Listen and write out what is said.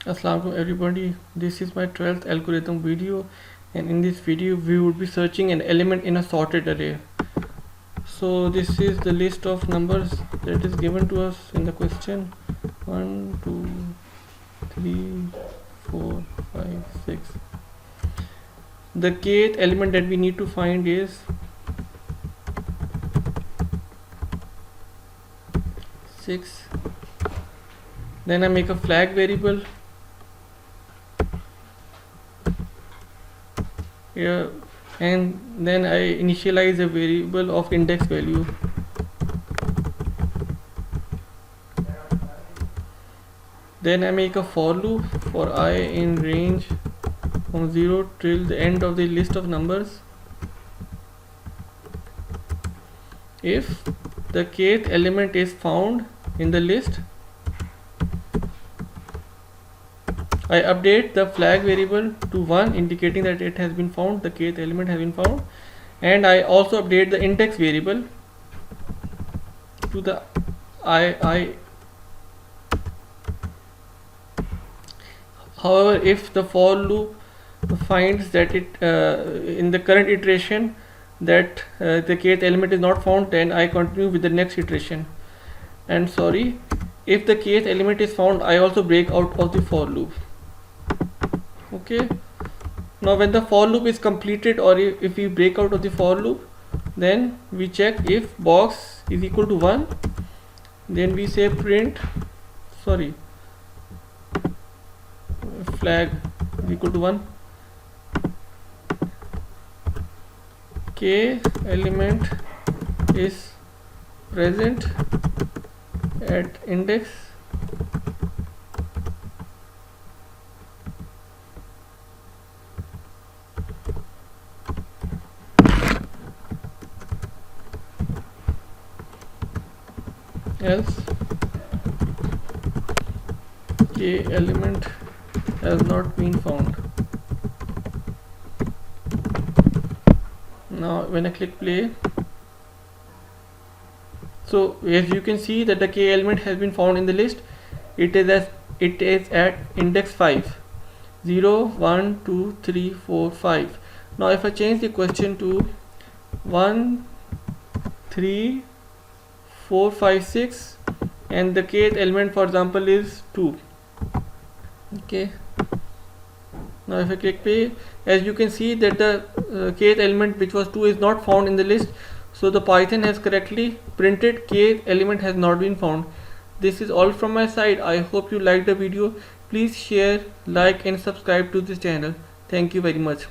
Assalamualaikum everybody, this is my 12th algorithm video, and in this video we would be searching an element in a sorted array. So this is the list of numbers that is given to us in the question. 1 2 3 4 5 6. The kth element that we need to find is 6. Then I make a flag variable here, and then I initialize a variable of index value. Then I make a for loop for I in range from 0 till the end of the list of numbers. If the kth element is found in the list, I update the flag variable to 1, indicating that it has been found, the kth element has been found, and I also update the index variable to the I. However, if the for loop finds that in the current iteration that the kth element is not found, then I continue with the next iteration. And if the kth element is found, I also break out of the for loop. Okay, now when the for loop is completed, or if we break out of the for loop, then we check if box is equal to 1, then we say print flag is equal to 1, k element is present at index else k element has not been found. Now when I click play, so as you can see that the k element has been found in the list. It is at index 5, 0 1 2 3 4 5. Now if I change the question to 1 3 4 5 6, and the kth element, for example, is 2. Okay, now if I click play, as you can see that the kth element, which was 2, is not found in the list. So the Python has correctly printed kth element has not been found. This is all from my side. I hope you liked the video. Please share, like and subscribe to this channel. Thank you very much.